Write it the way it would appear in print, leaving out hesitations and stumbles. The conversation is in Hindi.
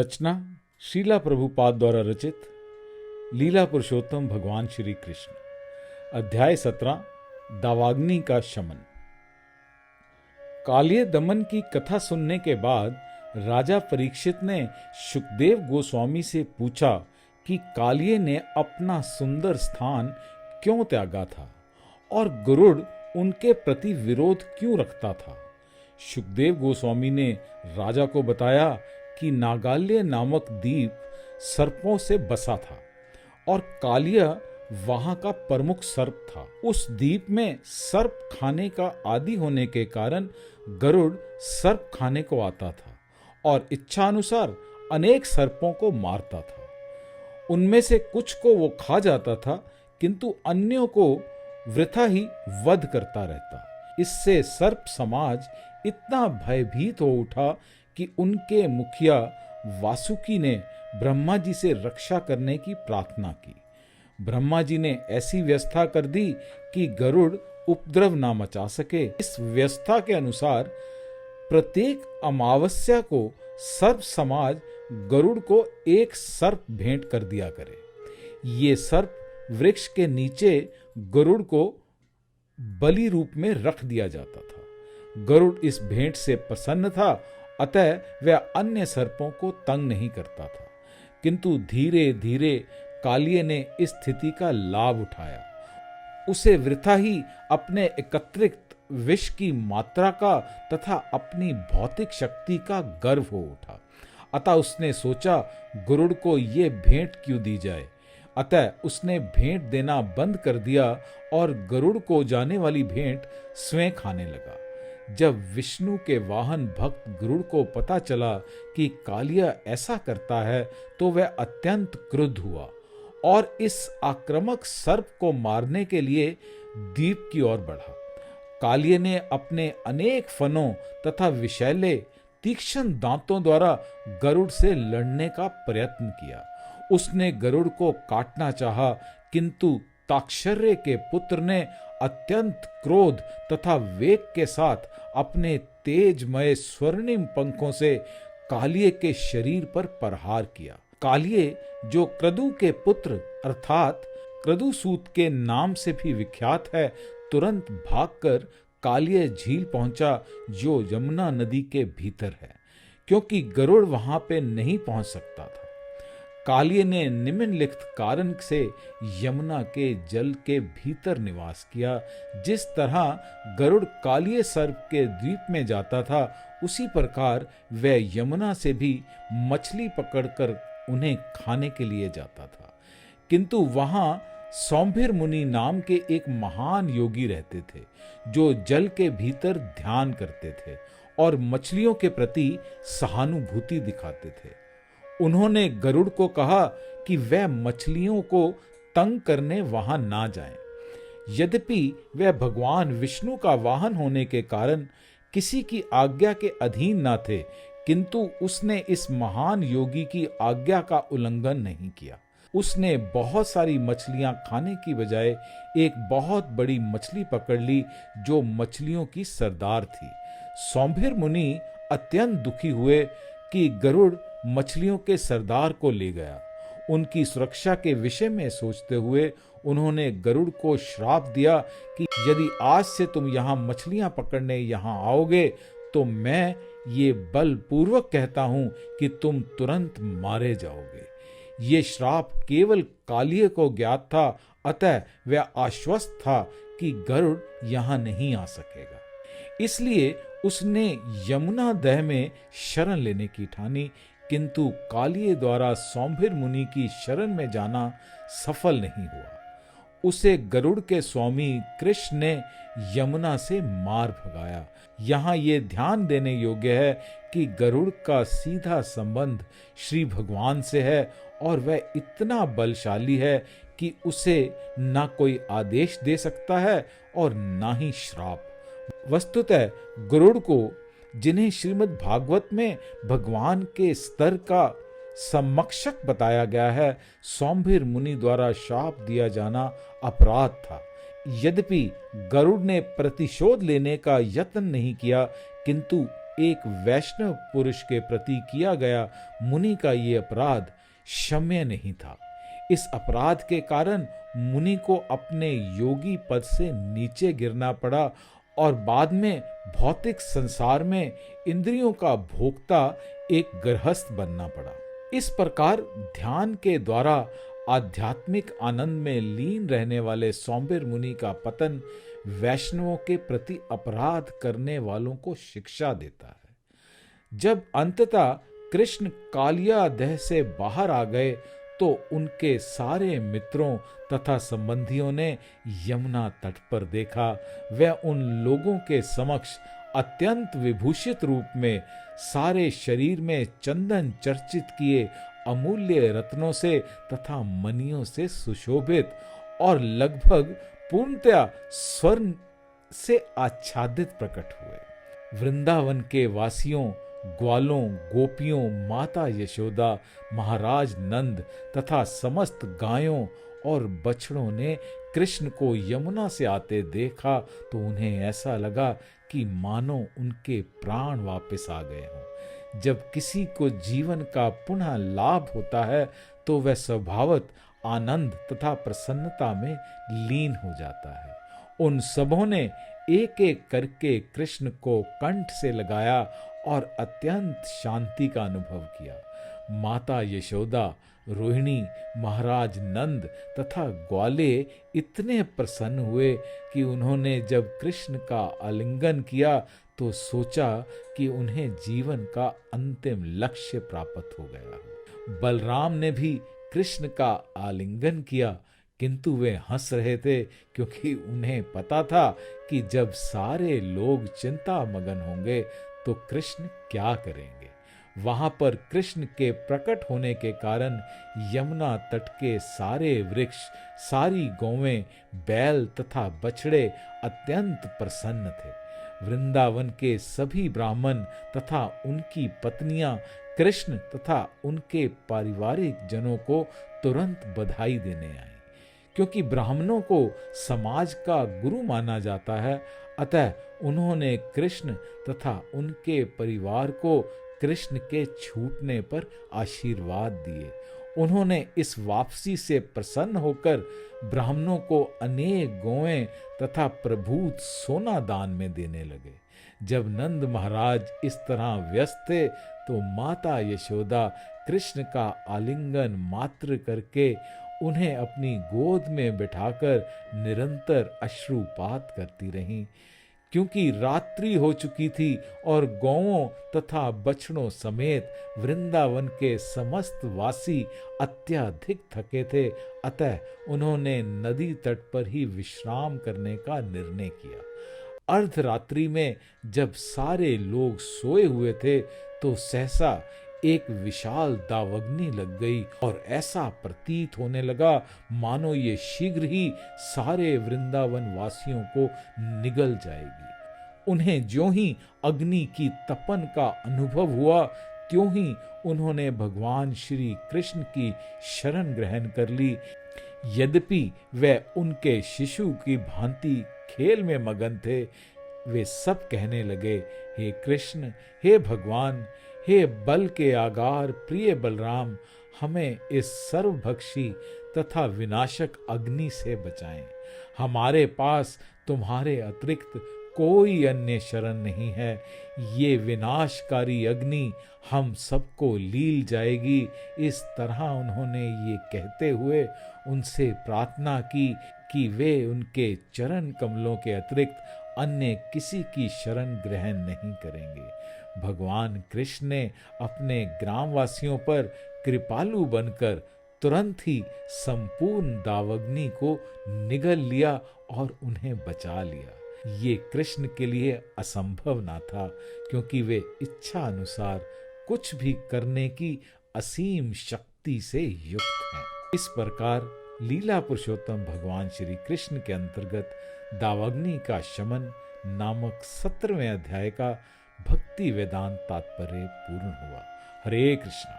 रचना शीला प्रभुपाद द्वारा रचित लीला पुरुषोत्तम भगवान श्री कृष्ण। अध्याय 17 दावाग्नि का शमन। कालिय दमन की कथा सुनने के बाद राजा परीक्षित ने शुकदेव गोस्वामी से पूछा कि कालिय ने अपना सुंदर स्थान क्यों त्यागा था और गरुड़ उनके प्रति विरोध क्यों रखता था। शुकदेव गोस्वामी ने राजा को बताया कि नागाल्य नामक द्वीप सर्पों से बसा था और कालिय वहां का प्रमुख सर्प था। उस द्वीप में सर्प खाने का आदी होने के कारण गरुड़ सर्प खाने को आता था और इच्छा अनुसार अनेक सर्पों को मारता था। उनमें से कुछ को वो खा जाता था, किंतु अन्यों को वृथा ही वध करता रहता। इससे सर्प समाज इतना भयभीत हो उठा कि उनके मुखिया वासुकी ने ब्रह्मा जी से रक्षा करने की प्रार्थना की। ब्रह्मा जी ने ऐसी व्यवस्था कर दी कि गरुड़ उपद्रव ना मचा सके। इस व्यवस्था के अनुसार प्रत्येक अमावस्या को सर्प समाज गरुड़ को एक सर्प भेंट कर दिया करे। ये सर्प वृक्ष के नीचे गरुड़ को बलि रूप में रख दिया जाता था। गरुड़ इस भेंट से प्रसन्न था, अतः वह अन्य सर्पों को तंग नहीं करता था। किंतु धीरे धीरे कालिय ने इस स्थिति का लाभ उठाया। उसे वृथा ही अपने एकत्रित विष की मात्रा का तथा अपनी भौतिक शक्ति का गर्व हो उठा। अतः उसने सोचा गरुड़ को ये भेंट क्यों दी जाए। अतः उसने भेंट देना बंद कर दिया और गरुड़ को जाने वाली भेंट स्वयं खाने लगा। जब विष्णु के वाहन भक्त गरुड़ को पता चला कि कालिय ऐसा करता है तो वह अत्यंत क्रुद्ध हुआ और इस आक्रामक सर्प को मारने के लिए द्वीप की ओर बढ़ा। कालिय ने अपने अनेक फनों तथा विषैले तीक्ष्ण दांतों द्वारा गरुड़ से लड़ने का प्रयत्न किया। उसने गरुड़ को काटना चाहा, किंतु ताक्षर्य के पुत्र ने अत्यंत क्रोध तथा वेग के साथ अपने तेजमय स्वर्णिम पंखों से कालिय के शरीर पर प्रहार किया। कालिय, जो क्रदु के पुत्र अर्थात क्रदुसूत के नाम से भी विख्यात है, तुरंत भागकर कालिय झील पहुंचा, जो यमुना नदी के भीतर है, क्योंकि गरुड़ वहां पे नहीं पहुंच सकता था। कालिय ने निम्नलिखित कारण से यमुना के जल के भीतर निवास किया। जिस तरह गरुड़ कालिय सर्प के द्वीप में जाता था, उसी प्रकार वह यमुना से भी मछली पकड़कर उन्हें खाने के लिए जाता था। किंतु वहां सौंभिर मुनि नाम के एक महान योगी रहते थे, जो जल के भीतर ध्यान करते थे और मछलियों के प्रति सहानुभूति दिखाते थे। उन्होंने गरुड़ को कहा कि वह मछलियों को तंग करने वहां ना जाए। यद्यपि वह भगवान विष्णु का वाहन होने के कारण किसी की आज्ञा के अधीन ना थे, किंतु उसने इस महान योगी की आज्ञा का उल्लंघन नहीं किया। उसने बहुत सारी मछलियां खाने की बजाय एक बहुत बड़ी मछली पकड़ ली, जो मछलियों की सरदार थी। सौंभिर मुनि अत्यंत दुखी हुए कि गरुड़ मछलियों के सरदार को ले गया। उनकी सुरक्षा के विषय में सोचते हुए उन्होंने गरुड़ को श्राप दिया कि यदि आज से तुम यहाँ मछलियां पकड़ने यहाँ आओगे तो मैं ये बलपूर्वक कहता हूं कि तुम तुरंत मारे जाओगे। ये श्राप केवल कालिय को ज्ञात था, अतः वह आश्वस्त था कि गरुड़ यहाँ नहीं आ सकेगा। इसलिए उसने यमुना दह में शरण लेने की ठानी, किंतु कालिय द्वारा सौंभिर मुनि की शरण में जाना सफल नहीं हुआ। उसे गरुड़ के स्वामी कृष्ण ने यमुना से मार भगाया। यहाँ ये ध्यान देने योग्य है कि गरुड़ का सीधा संबंध श्री भगवान से है और वह इतना बलशाली है कि उसे ना कोई आदेश दे सकता है और ना ही श्राप। वस्तुतः गरुड़ को, जिन्हें श्रीमद् भागवत में भगवान के स्तर का समक्षक बताया गया है, सौंभिर मुनि द्वारा शाप दिया जाना अपराध था। यद्यपि गरुड़ ने प्रतिशोध लेने का यत्न नहीं किया, किंतु एक वैष्णव पुरुष के प्रति किया गया मुनि का ये अपराध क्षम्य नहीं था। इस अपराध के कारण मुनि को अपने योगी पद से नीचे गिरना पड़ा और बाद में भौतिक संसार में इंद्रियों का भोक्ता एक गृहस्थ बनना पड़ा। इस प्रकार ध्यान के द्वारा आध्यात्मिक आनंद में लीन रहने वाले सौंबेर मुनि का पतन वैष्णवों के प्रति अपराध करने वालों को शिक्षा देता है। जब अंततः कृष्ण कालिया देह से बाहर आ गए तो उनके सारे मित्रों तथा संबंधियों ने यमुना तट पर देखा। वह उन लोगों के समक्ष अत्यंत विभूषित रूप में सारे शरीर में चंदन चर्चित किए अमूल्य रत्नों से तथा मणियों से सुशोभित और लगभग पूर्णतया स्वर्ण से आच्छादित प्रकट हुए। वृंदावन के वासियों, ग्वालों, गोपियों, माता यशोदा, महाराज नंद तथा समस्त गायों और बछड़ों ने कृष्ण को यमुना से आते देखा तो उन्हें ऐसा लगा कि मानो उनके प्राण वापस आ गए हों। जब किसी को जीवन का पुनः लाभ होता है तो वह स्वभावत आनंद तथा प्रसन्नता में लीन हो जाता है। उन सबों ने एक एक करके कृष्ण को कंठ से लगाया और अत्यंत शांति का अनुभव किया। माता यशोदा, रोहिणी, महाराज नंद तथा ग्वाले इतने प्रसन्न हुए कि उन्होंने जब कृष्ण का आलिंगन किया तो सोचा कि उन्हें जीवन का अंतिम लक्ष्य प्राप्त हो गया। बलराम ने भी कृष्ण का आलिंगन किया, किंतु वे हंस रहे थे क्योंकि उन्हें पता था कि जब सारे लोग चिंता मगन होंगे तो कृष्ण क्या करेंगे। वहां पर कृष्ण के प्रकट होने के कारण यमुना तट के सारे वृक्ष, सारी गौवें, बैल तथा बछड़े अत्यंत प्रसन्न थे। वृंदावन के सभी ब्राह्मण तथा उनकी पत्नियां कृष्ण तथा उनके पारिवारिक जनों को तुरंत बधाई देने आई। क्योंकि ब्राह्मणों को समाज का गुरु माना जाता है, अतः उन्होंने कृष्ण तथा उनके परिवार को कृष्ण के छूटने पर आशीर्वाद दिए। उन्होंने इस वापसी से प्रसन्न होकर ब्राह्मणों को अनेक गौएं तथा प्रभूत सोना दान में देने लगे। जब नंद महाराज इस तरह व्यस्त थे तो माता यशोदा कृष्ण का आलिंगन मात्र करके उन्हें अपनी गोद में बिठाकर निरंतर अश्रुपात करती रहीं। क्योंकि रात्रि हो चुकी थी और गौओं तथा बछड़ों समेत वृंदावन के समस्त वासी अत्यधिक थके थे, अतः उन्होंने नदी तट पर ही विश्राम करने का निर्णय किया। अर्धरात्रि में जब सारे लोग सोए हुए थे तो सहसा एक विशाल दावग्नि लग गई और ऐसा प्रतीत होने लगा मानो ये शीघ्र ही सारे वृंदावन वासियों को निगल जाएगी। उन्हें ज्यों ही अग्नि की तपन का अनुभव हुआ त्यों ही उन्होंने भगवान श्री कृष्ण की शरण ग्रहण कर ली। यद्यपि वे उनके शिशु की भांति खेल में मगन थे, वे सब कहने लगे, हे कृष्ण, हे भगवान, हे बल के आगार प्रिय बलराम, हमें इस सर्वभक्षी तथा विनाशक अग्नि से बचाएं। हमारे पास तुम्हारे अतिरिक्त कोई अन्य शरण नहीं है। ये विनाशकारी अग्नि हम सबको लील जाएगी। इस तरह उन्होंने ये कहते हुए उनसे प्रार्थना की कि वे उनके चरण कमलों के अतिरिक्त अन्य किसी की शरण ग्रहण नहीं करेंगे। भगवान कृष्ण ने अपने ग्रामवासियों पर कृपालु बनकर तुरंत ही संपूर्ण दावग्नि को निगल लिया और उन्हें बचा लिया। ये कृष्ण के लिए असंभव ना था, क्योंकि वे इच्छा अनुसार कुछ भी करने की असीम शक्ति से युक्त हैं। इस प्रकार लीला पुरुषोत्तम भगवान श्री कृष्ण के अंतर्गत दावग्नि का शमन नामक 17वें अध्याय का भक्ति वेदांत तात्पर्य पूर्ण हुआ। हरे कृष्ण।